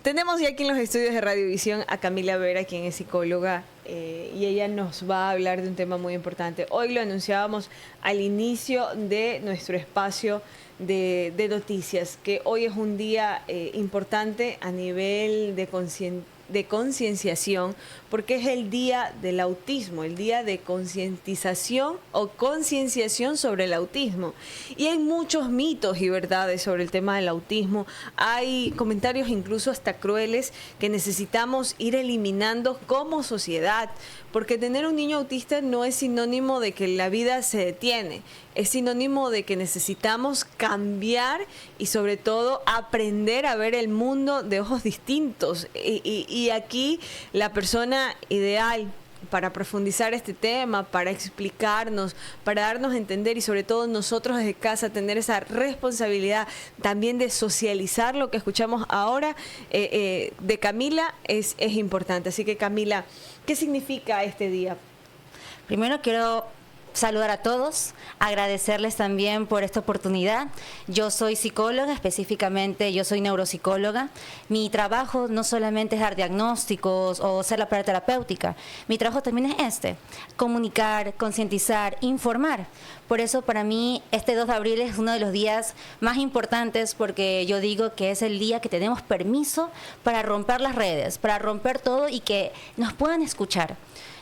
Tenemos ya aquí en los estudios de Radiovisión a Camila Vera, quien es psicóloga, y ella nos va a hablar de un tema muy importante. Hoy lo anunciábamos al inicio de nuestro espacio de noticias, que hoy es un día importante a nivel de concienciación, porque es el día del autismo, el día de concientización o concienciación sobre el autismo. Y hay muchos mitos y verdades sobre el tema del autismo. Hay comentarios incluso hasta crueles que necesitamos ir eliminando como sociedad, porque tener un niño autista no es sinónimo de que la vida se detiene, es sinónimo de que necesitamos cambiar y sobre todo aprender a ver el mundo de ojos distintos. Y aquí la persona ideal para profundizar este tema, para explicarnos, para darnos a entender y sobre todo nosotros desde casa tener esa responsabilidad también de socializar lo que escuchamos ahora de Camila es importante. Así que Camila, ¿qué significa este día? Primero quiero saludar a todos, agradecerles también por esta oportunidad. Yo soy psicóloga, específicamente yo soy neuropsicóloga. Mi trabajo no solamente es dar diagnósticos o ser la parte terapéutica, mi trabajo también es comunicar, concientizar, informar. Por eso para mí este 2 de abril es uno de los días más importantes, porque yo digo que es el día que tenemos permiso para romper las redes, para romper todo y que nos puedan escuchar.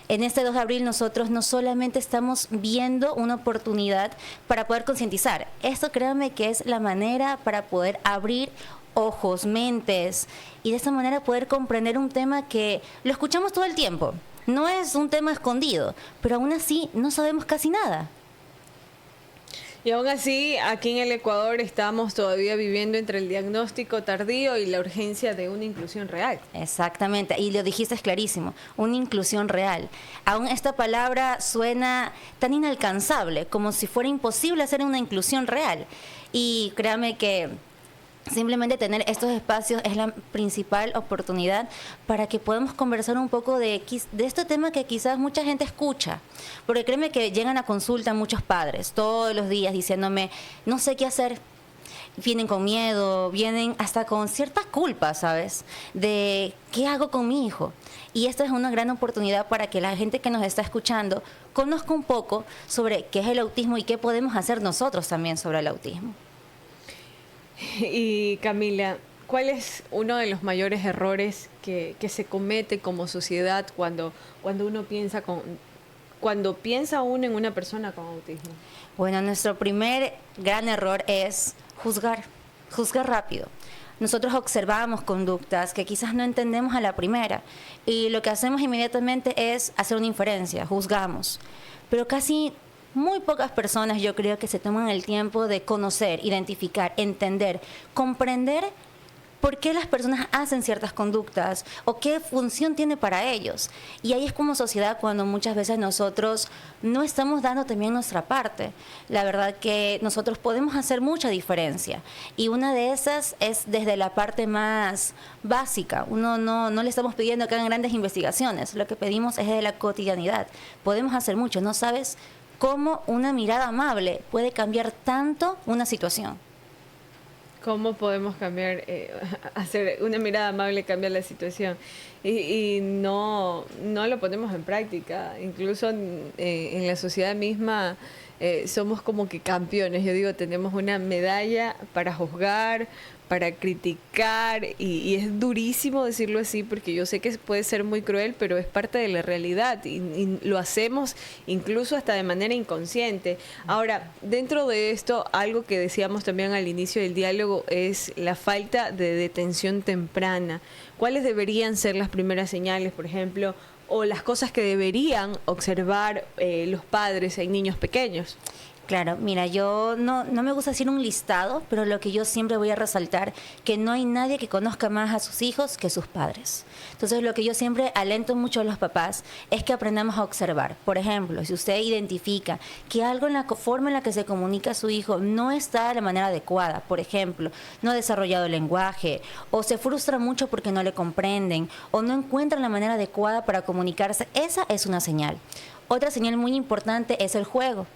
En este 2 de abril nosotros no solamente estamos viendo una oportunidad para poder concientizar. Esto créanme que es la manera para poder abrir ojos, mentes y de esta manera poder comprender un tema que lo escuchamos todo el tiempo. No es un tema escondido, pero aún así no sabemos casi nada. Y aún así, aquí en el Ecuador estamos todavía viviendo entre el diagnóstico tardío y la urgencia de una inclusión real. Exactamente, y lo dijiste clarísimo, una inclusión real. Aún esta palabra suena tan inalcanzable, como si fuera imposible hacer una inclusión real. Y créame que simplemente tener estos espacios es la principal oportunidad para que podamos conversar un poco de este tema que quizás mucha gente escucha. Porque créeme que llegan a consulta muchos padres todos los días diciéndome, no sé qué hacer. Vienen con miedo, vienen hasta con cierta culpa, ¿sabes? De qué hago con mi hijo. Y esta es una gran oportunidad para que la gente que nos está escuchando conozca un poco sobre qué es el autismo y qué podemos hacer nosotros también sobre el autismo. Y Camila, ¿cuál es uno de los mayores errores que se comete como sociedad cuando uno piensa uno en una persona con autismo? Bueno, nuestro primer gran error es juzgar rápido. Nosotros observamos conductas que quizás no entendemos a la primera y lo que hacemos inmediatamente es hacer una inferencia, juzgamos. Pero casi muy pocas personas yo creo que se toman el tiempo de conocer, identificar, entender, comprender por qué las personas hacen ciertas conductas o qué función tiene para ellos. Y ahí es como sociedad cuando muchas veces nosotros no estamos dando también nuestra parte. La verdad que nosotros podemos hacer mucha diferencia y una de esas es desde la parte más básica. Uno no le estamos pidiendo que hagan grandes investigaciones, lo que pedimos es de la cotidianidad. Podemos hacer mucho, ¿no sabes cómo una mirada amable puede cambiar tanto una situación? ¿Cómo podemos cambiar, hacer una mirada amable cambiar la situación? Y no lo ponemos en práctica. Incluso en la sociedad misma somos como que campeones. Yo digo, tenemos una medalla para juzgar, para criticar, y es durísimo decirlo así porque yo sé que puede ser muy cruel, pero es parte de la realidad y lo hacemos incluso hasta de manera inconsciente. Ahora, dentro de esto, algo que decíamos también al inicio del diálogo es la falta de detención temprana. ¿Cuáles deberían ser las primeras señales, por ejemplo, o las cosas que deberían observar los padres en niños pequeños? Claro, mira, yo no me gusta decir un listado, pero lo que yo siempre voy a resaltar, que no hay nadie que conozca más a sus hijos que sus padres. Entonces, lo que yo siempre alento mucho a los papás es que aprendamos a observar. Por ejemplo, si usted identifica que algo en la forma en la que se comunica a su hijo no está de la manera adecuada, por ejemplo, no ha desarrollado el lenguaje, o se frustra mucho porque no le comprenden, o no encuentra la manera adecuada para comunicarse, esa es una señal. Otra señal muy importante es el juego.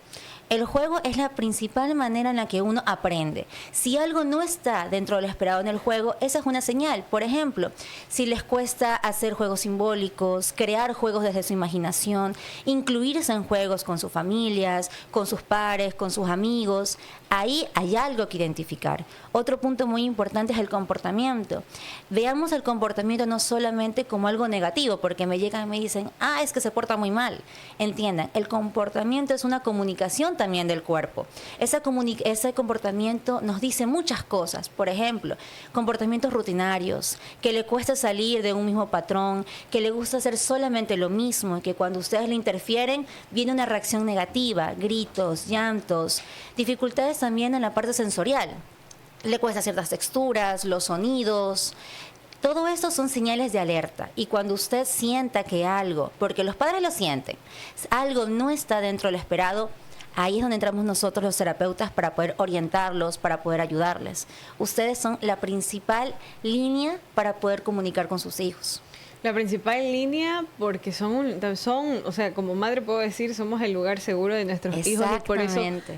El juego es la principal manera en la que uno aprende. Si algo no está dentro de lo esperado en el juego, esa es una señal. Por ejemplo, si les cuesta hacer juegos simbólicos, crear juegos desde su imaginación, incluirse en juegos con sus familias, con sus pares, con sus amigos, ahí hay algo que identificar. Otro punto muy importante es el comportamiento. Veamos el comportamiento no solamente como algo negativo, porque me llegan y me dicen, es que se porta muy mal. Entiendan, el comportamiento es una comunicación también del cuerpo. Ese comportamiento nos dice muchas cosas. Por ejemplo, comportamientos rutinarios, que le cuesta salir de un mismo patrón, que le gusta hacer solamente lo mismo, y que cuando ustedes le interfieren, viene una reacción negativa, gritos, llantos, dificultades también en la parte sensorial. Le cuesta ciertas texturas, los sonidos. Todo esto son señales de alerta, y cuando usted sienta que algo, porque los padres lo sienten, algo no está dentro de lo esperado, ahí es donde entramos nosotros los terapeutas para poder orientarlos, para poder ayudarles. Ustedes son la principal línea para poder comunicar con sus hijos. La principal línea, porque o sea, como madre puedo decir, somos el lugar seguro de nuestros hijos, y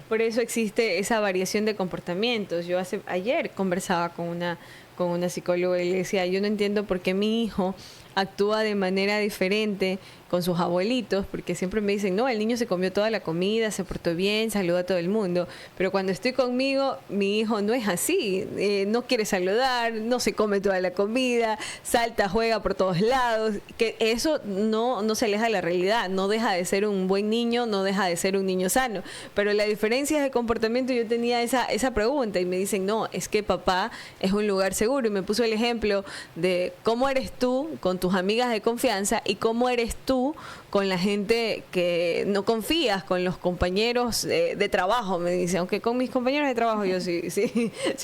por eso existe esa variación de comportamientos. Yo ayer conversaba con una psicóloga y le decía, yo no entiendo por qué mi hijo actúa de manera diferente con sus abuelitos, porque siempre me dicen, no, el niño se comió toda la comida, se portó bien, saludó a todo el mundo, pero cuando estoy conmigo, mi hijo no es así, no quiere saludar, no se come toda la comida, salta, juega por todos lados, que eso no se aleja de la realidad, no deja de ser un buen niño, no deja de ser un niño sano, pero la diferencia de comportamiento, yo tenía esa pregunta y me dicen, no, es que papá es un lugar seguro, y me puso el ejemplo de cómo eres tú con tus amigas de confianza y cómo eres tú con la gente que no confías, con los compañeros de trabajo, me dice, aunque con mis compañeros de trabajo yo sí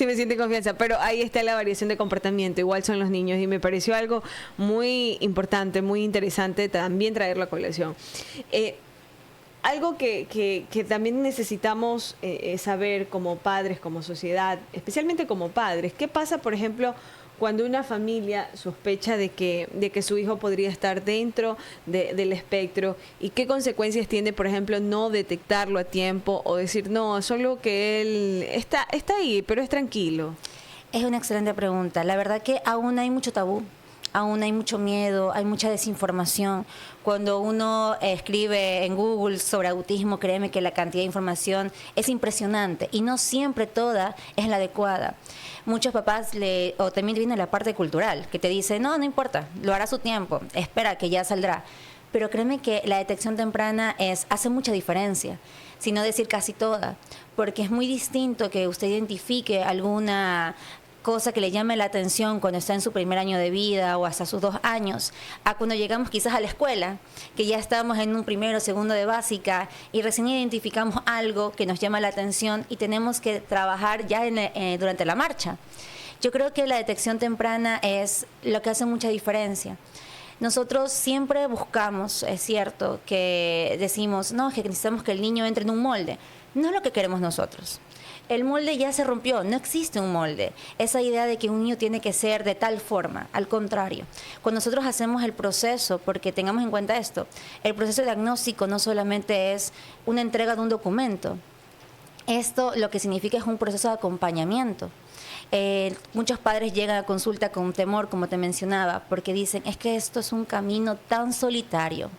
me siento en confianza, pero ahí está la variación de comportamiento, igual son los niños, y me pareció algo muy importante, muy interesante también traerlo a colación. Algo que también necesitamos saber como padres, como sociedad, especialmente como padres, ¿qué pasa, por ejemplo, cuando una familia sospecha de que su hijo podría estar dentro del espectro, y qué consecuencias tiene, por ejemplo, no detectarlo a tiempo o decir, no, solo que él está ahí, pero es tranquilo? Es una excelente pregunta. La verdad que aún hay mucho tabú. Aún hay mucho miedo, hay mucha desinformación. Cuando uno escribe en Google sobre autismo, créeme que la cantidad de información es impresionante y no siempre toda es la adecuada. Muchos papás, o también viene la parte cultural, que te dice, no importa, lo hará a su tiempo, espera que ya saldrá. Pero créeme que la detección temprana hace mucha diferencia, si no decir casi toda, porque es muy distinto que usted identifique alguna cosa que le llame la atención cuando está en su primer año de vida o hasta sus 2 años, a cuando llegamos quizás a la escuela, que ya estamos en un primero o segundo de básica y recién identificamos algo que nos llama la atención y tenemos que trabajar ya durante la marcha. Yo creo que la detección temprana es lo que hace mucha diferencia. Nosotros siempre buscamos, es cierto, que decimos, no, que necesitamos que el niño entre en un molde. No es lo que queremos nosotros. El molde ya se rompió, no existe un molde. Esa idea de que un niño tiene que ser de tal forma, al contrario. Cuando nosotros hacemos el proceso, porque tengamos en cuenta esto, el proceso diagnóstico no solamente es una entrega de un documento. Esto lo que significa es un proceso de acompañamiento. Muchos padres llegan a consulta con temor, como te mencionaba, porque dicen, es que esto es un camino tan solitario.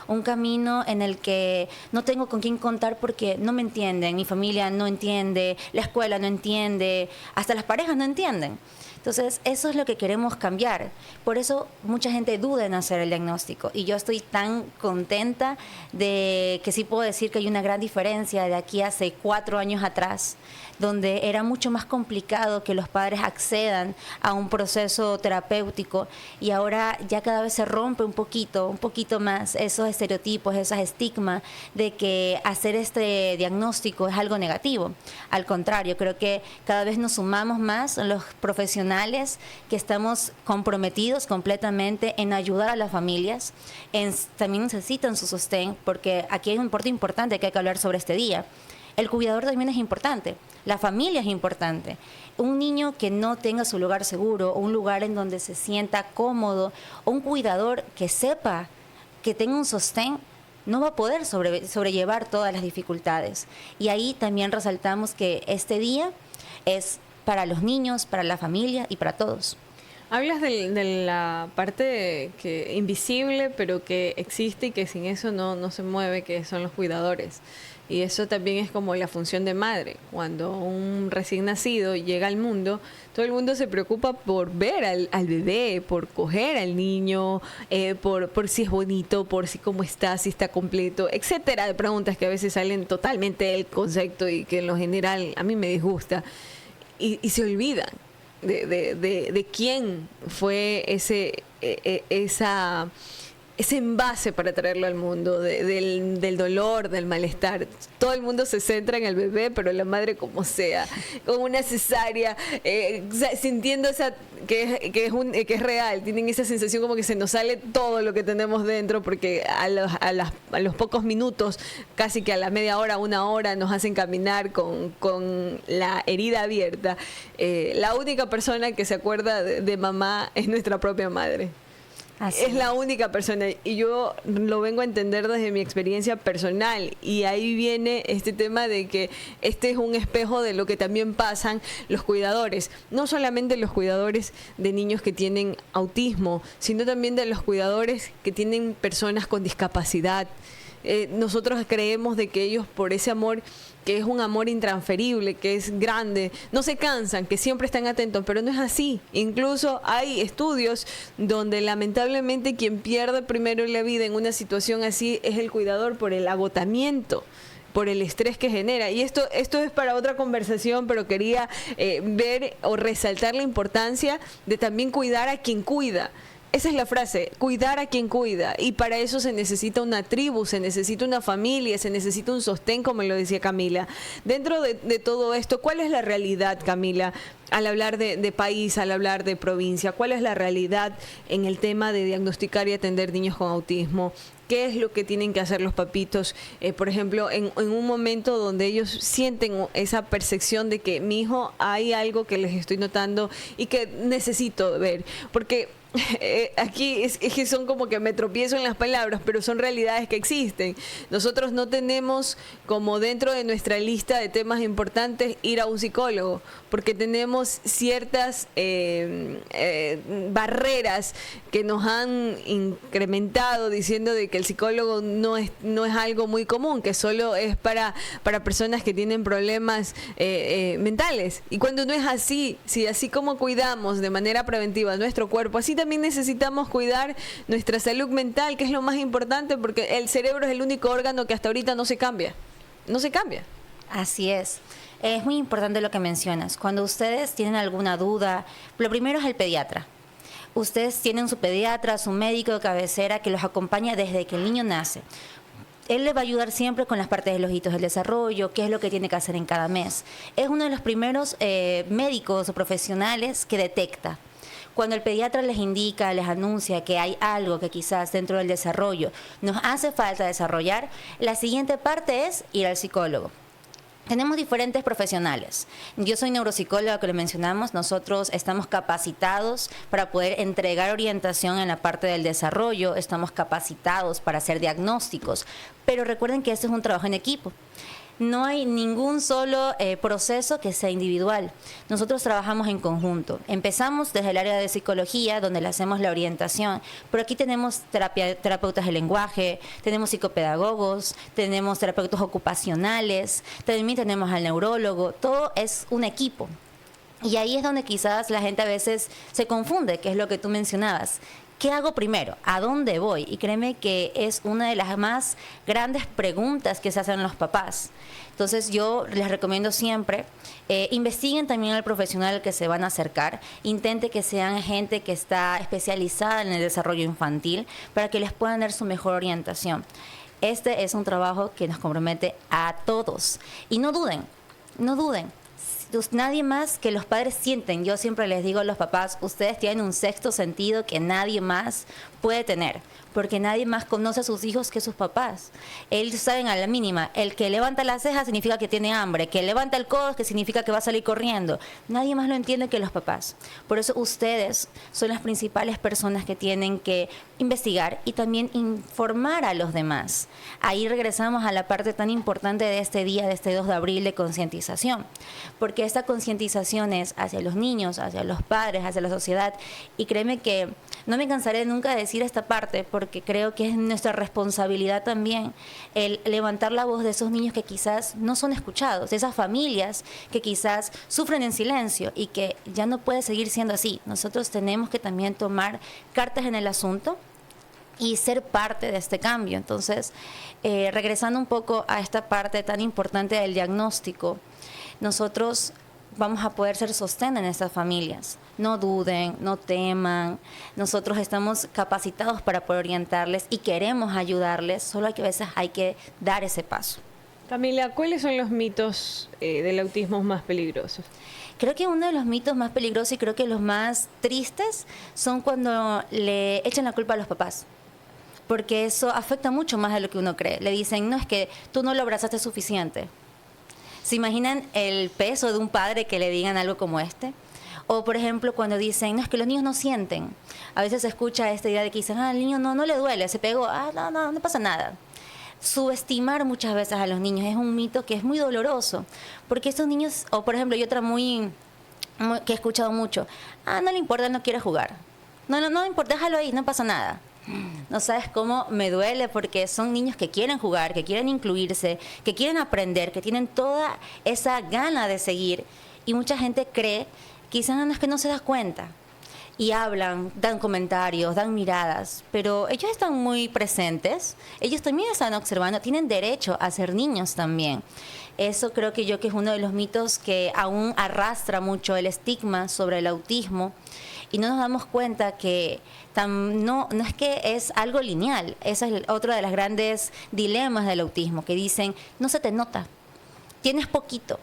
Un camino en el que no tengo con quién contar porque no me entienden, mi familia no entiende, la escuela no entiende, hasta las parejas no entienden. Entonces, eso es lo que queremos cambiar. Por eso mucha gente duda en hacer el diagnóstico. Y yo estoy tan contenta de que sí puedo decir que hay una gran diferencia de aquí hace 4 años atrás, donde era mucho más complicado que los padres accedan a un proceso terapéutico, y ahora ya cada vez se rompe un poquito más esos estereotipos, esos estigmas de que hacer este diagnóstico es algo negativo. Al contrario, creo que cada vez nos sumamos más los profesionales que estamos comprometidos completamente en ayudar a las familias, también necesitan su sostén, porque aquí hay un punto importante que hay que hablar sobre este día. El cuidador también es importante, la familia es importante. Un niño que no tenga su lugar seguro, o un lugar en donde se sienta cómodo, o un cuidador que sepa, que tenga un sostén, es algo fundamental. Porque si no, el niño va a seguir no va a poder sobrellevar todas las dificultades. Y ahí también resaltamos que este día es para los niños, para la familia y para todos. Hablas de la parte que invisible, pero que existe y que sin eso no se mueve, que son los cuidadores. Y eso también es como la función de madre. Cuando un recién nacido llega al mundo, todo el mundo se preocupa por ver al bebé, por coger al niño, por si es bonito, por si cómo está, si está completo, etcétera, de preguntas que a veces salen totalmente del concepto y que en lo general a mí me disgusta. Y se olvidan de quién fue ese envase para traerlo al mundo, del dolor, del malestar. Todo el mundo se centra en el bebé, pero la madre como sea, con una cesárea, sintiendo que es real, tienen esa sensación como que se nos sale todo lo que tenemos dentro, porque a los pocos minutos, casi que a la media hora, 1 hora, nos hacen caminar con la herida abierta. La única persona que se acuerda de mamá es nuestra propia madre. Es la única persona, y yo lo vengo a entender desde mi experiencia personal, y ahí viene este tema de que este es un espejo de lo que también pasan los cuidadores, no solamente los cuidadores de niños que tienen autismo, sino también de los cuidadores que tienen personas con discapacidad. Nosotros creemos de que ellos, por ese amor, que es un amor intransferible, que es grande, no se cansan, que siempre están atentos, pero no es así. Incluso hay estudios donde lamentablemente quien pierde primero la vida en una situación así es el cuidador por el agotamiento, por el estrés que genera. Y esto es para otra conversación, pero quería ver o resaltar la importancia de también cuidar a quien cuida. Esa es la frase, cuidar a quien cuida, y para eso se necesita una tribu, se necesita una familia, se necesita un sostén, como lo decía Camila. Dentro de todo esto, ¿cuál es la realidad, Camila, al hablar de país, al hablar de provincia? ¿Cuál es la realidad en el tema de diagnosticar y atender niños con autismo? ¿Qué es lo que tienen que hacer los papitos? Por ejemplo, en un momento donde ellos sienten esa percepción de que mi hijo, hay algo que les estoy notando y que necesito ver, porque aquí es que son como que me tropiezo en las palabras, pero son realidades que existen. Nosotros no tenemos como dentro de nuestra lista de temas importantes ir a un psicólogo, porque tenemos ciertas barreras que nos han incrementado diciendo de que el psicólogo no es algo muy común, que solo es para personas que tienen problemas mentales. Y cuando no es así, si así como cuidamos de manera preventiva nuestro cuerpo, así también necesitamos cuidar nuestra salud mental, que es lo más importante, porque el cerebro es el único órgano que hasta ahorita no se cambia. No se cambia. Así es. Es muy importante lo que mencionas. Cuando ustedes tienen alguna duda, lo primero es el pediatra. Ustedes tienen su pediatra, su médico de cabecera que los acompaña desde que el niño nace. Él le va a ayudar siempre con las partes de los hitos del desarrollo, qué es lo que tiene que hacer en cada mes. Es uno de los primeros médicos o profesionales que detecta. Cuando el pediatra les indica, les anuncia que hay algo que quizás dentro del desarrollo nos hace falta desarrollar, la siguiente parte es ir al psicólogo. Tenemos diferentes profesionales. Yo soy neuropsicóloga, que lo mencionamos. Nosotros estamos capacitados para poder entregar orientación en la parte del desarrollo. Estamos capacitados para hacer diagnósticos. Pero recuerden que este es un trabajo en equipo. No hay ningún solo proceso que sea individual. Nosotros trabajamos en conjunto. Empezamos desde el área de psicología, donde le hacemos la orientación, pero aquí tenemos terapeutas de lenguaje, tenemos psicopedagogos, tenemos terapeutas ocupacionales, también tenemos al neurólogo. Todo es un equipo. Y ahí es donde quizás la gente a veces se confunde, que es lo que tú mencionabas. ¿Qué hago primero? ¿A dónde voy? Y créeme que es una de las más grandes preguntas que se hacen los papás. Entonces yo les recomiendo siempre, investiguen también al profesional al que se van a acercar, intente que sean gente que está especializada en el desarrollo infantil para que les puedan dar su mejor orientación. Este es un trabajo que nos compromete a todos. Y no duden, no duden. nadie más que los padres sienten. Yo siempre les digo a los papás, ustedes tienen un sexto sentido que nadie más puede tener, porque nadie más conoce a sus hijos que sus papás. Ellos saben a la mínima, el que levanta la ceja significa que tiene hambre, que levanta el codo que significa que va a salir corriendo. Nadie más lo entiende que los papás. Por eso ustedes son las principales personas que tienen que investigar y también informar a los demás. Ahí regresamos a la parte tan importante de este día, de este 2 de abril, de concientización, porque esta concientización es hacia los niños, hacia los padres, hacia la sociedad, y créeme que no me cansaré nunca de decir esta parte, porque creo que es nuestra responsabilidad también el levantar la voz de esos niños que quizás no son escuchados, de esas familias que quizás sufren en silencio y que ya no puede seguir siendo así. Nosotros tenemos que también tomar cartas en el asunto y ser parte de este cambio. Entonces, regresando un poco a esta parte tan importante del diagnóstico, nosotros vamos a poder ser sostén en estas familias. No duden, no teman. Nosotros estamos capacitados para poder orientarles y queremos ayudarles, solo que a veces hay que dar ese paso. Camila, ¿cuáles son los mitos del autismo más peligrosos? Creo que uno de los mitos más peligrosos y creo que los más tristes son cuando le echan la culpa a los papás, porque eso afecta mucho más de lo que uno cree. Le dicen, no, es que tú no lo abrazaste suficiente. ¿Se imaginan el peso de un padre que le digan algo como este? O, por ejemplo, cuando dicen, no, es que los niños no sienten. A veces se escucha esta idea de que dicen, al niño no le duele, se pegó, no pasa nada. Subestimar muchas veces a los niños es un mito que es muy doloroso, porque estos niños, o por ejemplo, y otra muy que he escuchado mucho, no le importa, no quiere jugar. No importa, déjalo ahí, no pasa nada. No sabes cómo me duele, porque son niños que quieren jugar, que quieren incluirse, que quieren aprender, que tienen toda esa gana de seguir, y mucha gente cree que quizás no, es que no se da cuenta, y hablan, dan comentarios, dan miradas, pero ellos están muy presentes, ellos también están observando, tienen derecho a ser niños también. Eso creo que es uno de los mitos que aún arrastra mucho el estigma sobre el autismo, y no nos damos cuenta que no es que es algo lineal. Ese es otro de los grandes dilemas del autismo, que dicen, no se te nota, tienes poquito,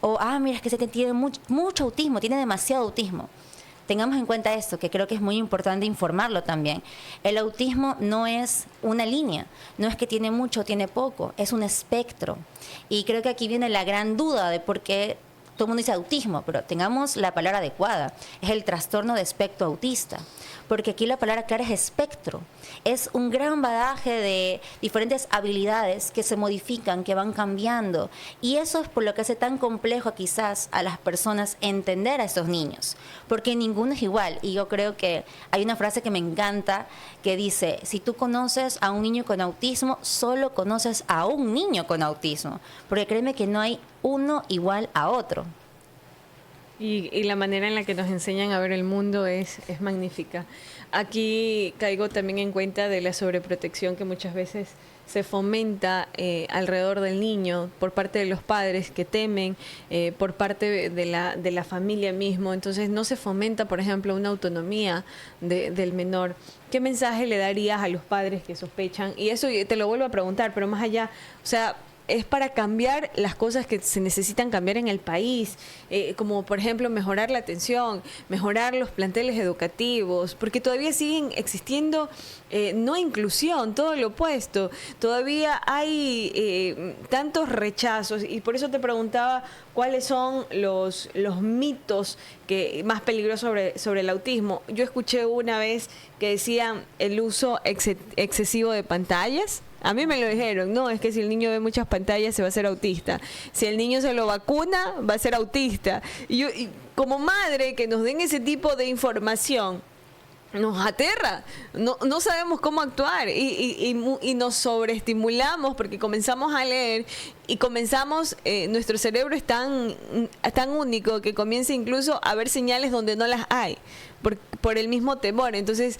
o mira, es que se te tiene mucho autismo, tiene demasiado autismo. Tengamos en cuenta esto, que creo que es muy importante informarlo también. El autismo no es una línea, no es que tiene mucho o tiene poco, es un espectro. Y creo que aquí viene la gran duda de por qué todo el mundo dice autismo, pero tengamos la palabra adecuada, es el trastorno de espectro autista, porque aquí la palabra clara es espectro, es un gran bagaje de diferentes habilidades que se modifican, que van cambiando, y eso es por lo que hace tan complejo quizás a las personas entender a estos niños, porque ninguno es igual. Y yo creo que hay una frase que me encanta que dice, si tú conoces a un niño con autismo, solo conoces a un niño con autismo, porque créeme que no hay uno igual a otro. Y la manera en la que nos enseñan a ver el mundo es magnífica. Aquí caigo también en cuenta de la sobreprotección que muchas veces se fomenta alrededor del niño por parte de los padres que temen, por parte de la familia mismo. Entonces no se fomenta, por ejemplo, una autonomía del menor. ¿Qué mensaje le darías a los padres que sospechan? Y eso te lo vuelvo a preguntar, pero más allá, o sea, es para cambiar las cosas que se necesitan cambiar en el país, como por ejemplo mejorar la atención, mejorar los planteles educativos, porque todavía siguen existiendo no inclusión, todo lo opuesto. Todavía hay tantos rechazos, y por eso te preguntaba cuáles son los mitos más peligrosos sobre el autismo. Yo escuché una vez que decían el uso excesivo de pantallas. A mí me lo dijeron, no, es que si el niño ve muchas pantallas se va a ser autista. Si el niño se lo vacuna, va a ser autista. Y como madre, que nos den ese tipo de información, nos aterra, no sabemos cómo actuar y nos sobreestimulamos porque comenzamos a leer y comenzamos, nuestro cerebro es tan único que comienza incluso a ver señales donde no las hay, por el mismo temor. Entonces,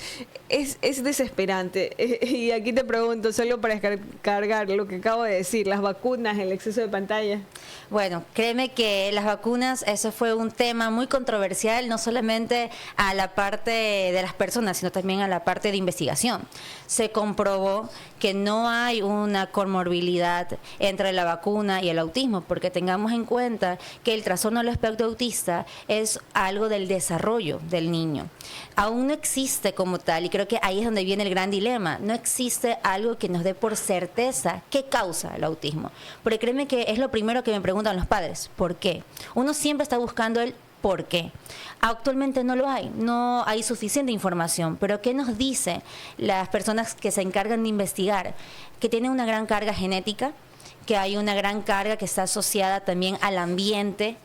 es desesperante. Y aquí te pregunto, solo para cargar lo que acabo de decir, las vacunas, el exceso de pantalla. Bueno, créeme que las vacunas, eso fue un tema muy controversial, no solamente a la parte de las personas, sino también a la parte de investigación. Se comprobó que no hay una comorbilidad entre la vacuna y el autismo, porque tengamos en cuenta que el trastorno del espectro autista es algo del desarrollo del niño. Aún no existe como tal, y creo que ahí es donde viene el gran dilema, no existe algo que nos dé por certeza qué causa el autismo. Porque créeme que es lo primero que me preguntan los padres, ¿por qué? Uno siempre está buscando el ¿por qué? Actualmente no lo hay, no hay suficiente información, pero ¿qué nos dice las personas que se encargan de investigar? Que tienen una gran carga genética, que hay una gran carga que está asociada también al ambiente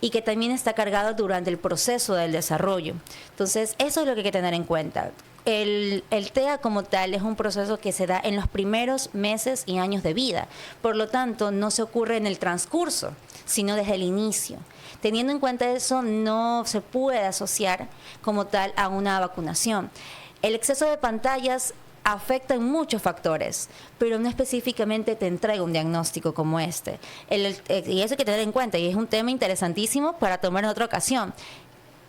y que también está cargado durante el proceso del desarrollo. Entonces, eso es lo que hay que tener en cuenta. El TEA como tal es un proceso que se da en los primeros meses y años de vida, por lo tanto no se ocurre en el transcurso, sino desde el inicio. Teniendo en cuenta eso, no se puede asociar como tal a una vacunación. El exceso de pantallas afecta en muchos factores, pero no específicamente te entrega un diagnóstico como este. Y eso hay que tener en cuenta, y es un tema interesantísimo para tomar en otra ocasión.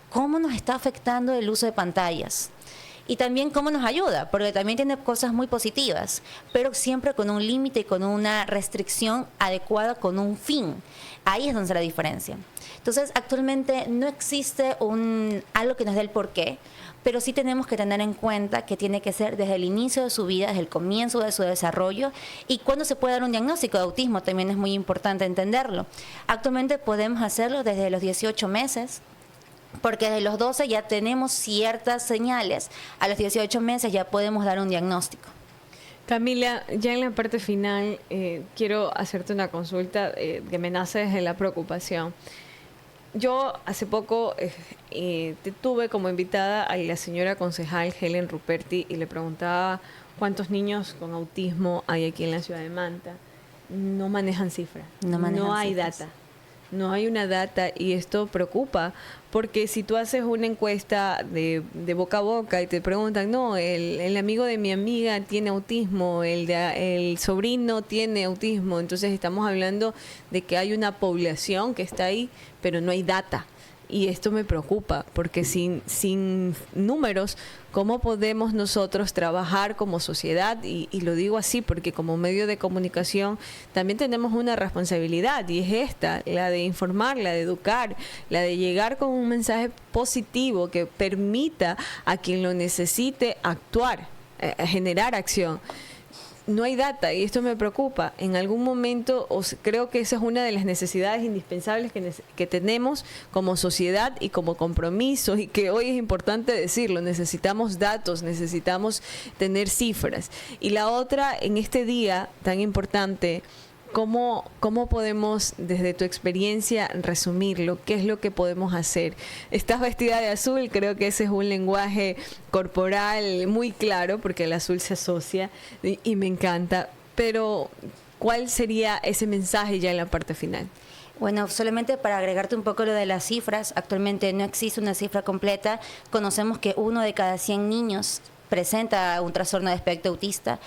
¿Cómo nos está afectando el uso de pantallas? Y también cómo nos ayuda, porque también tiene cosas muy positivas, pero siempre con un límite y con una restricción adecuada, con un fin. Ahí es donde está la diferencia. Entonces, actualmente no existe algo que nos dé el porqué, pero sí tenemos que tener en cuenta que tiene que ser desde el inicio de su vida, desde el comienzo de su desarrollo, y cuando se puede dar un diagnóstico de autismo también es muy importante entenderlo. Actualmente podemos hacerlo desde los 18 meses, porque desde los 12 ya tenemos ciertas señales, a los 18 meses ya podemos dar un diagnóstico. Camila, ya en la parte final quiero hacerte una consulta que me nace desde la preocupación. Yo hace poco te tuve como invitada a la señora concejal Helen Ruperti y le preguntaba cuántos niños con autismo hay aquí en la ciudad de Manta. No manejan cifras, no hay data. No hay una data y esto preocupa porque si tú haces una encuesta de boca a boca y te preguntan, no, el amigo de mi amiga tiene autismo, el sobrino tiene autismo, entonces estamos hablando de que hay una población que está ahí, pero no hay data. Y esto me preocupa porque sin números, ¿cómo podemos nosotros trabajar como sociedad? Y lo digo así porque como medio de comunicación también tenemos una responsabilidad y es esta, la de informar, la de educar, la de llegar con un mensaje positivo que permita a quien lo necesite actuar, generar acción. No hay data y esto me preocupa. En algún momento creo que esa es una de las necesidades indispensables que tenemos como sociedad y como compromiso y que hoy es importante decirlo. Necesitamos datos, necesitamos tener cifras. Y la otra, en este día tan importante, ¿cómo podemos, desde tu experiencia, resumirlo? ¿Qué es lo que podemos hacer? Estás vestida de azul, creo que ese es un lenguaje corporal muy claro, porque el azul se asocia y me encanta. Pero, ¿cuál sería ese mensaje ya en la parte final? Bueno, solamente para agregarte un poco lo de las cifras, actualmente no existe una cifra completa. Conocemos que 1 de cada 100 niños presenta un trastorno de espectro autista.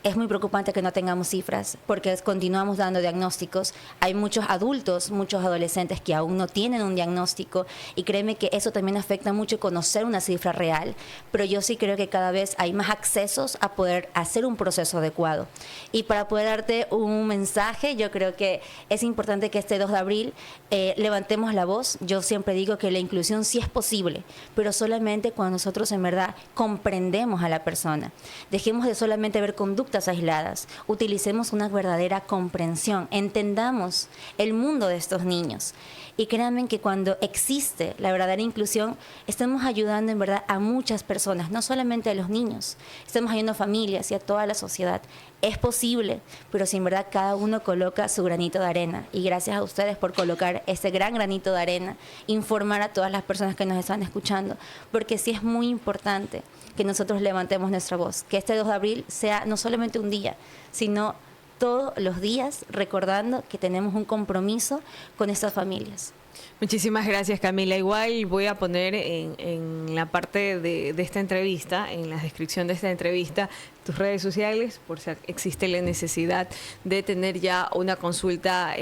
Es muy preocupante que no tengamos cifras porque continuamos dando diagnósticos. Hay muchos adultos, muchos adolescentes que aún no tienen un diagnóstico y créeme que eso también afecta mucho conocer una cifra real. Pero yo sí creo que cada vez hay más accesos a poder hacer un proceso adecuado. Y para poder darte un mensaje, yo creo que es importante que este 2 de abril levantemos la voz. Yo siempre digo que la inclusión sí es posible, pero solamente cuando nosotros en verdad comprendemos a la persona. Dejemos de solamente ver conductas aisladas, utilicemos una verdadera comprensión, entendamos el mundo de estos niños y créanme que cuando existe la verdadera inclusión estamos ayudando en verdad a muchas personas, no solamente a los niños, estamos ayudando a familias y a toda la sociedad. Es posible, pero si en verdad cada uno coloca su granito de arena y gracias a ustedes por colocar ese gran granito de arena, informar a todas las personas que nos están escuchando, porque sí es muy importante que nosotros levantemos nuestra voz, que este 2 de abril sea no solamente un día, sino todos los días recordando que tenemos un compromiso con estas familias. Muchísimas gracias, Camila. Igual voy a poner en la parte de esta entrevista, en la descripción de esta entrevista, tus redes sociales, por si existe la necesidad de tener ya una consulta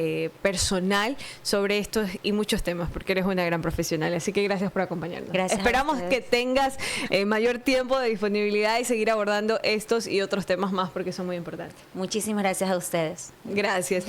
personal sobre estos y muchos temas, porque eres una gran profesional. Así que gracias por acompañarnos. Gracias. Esperamos que tengas mayor tiempo de disponibilidad y seguir abordando estos y otros temas más, porque son muy importantes. Muchísimas gracias a ustedes. Gracias.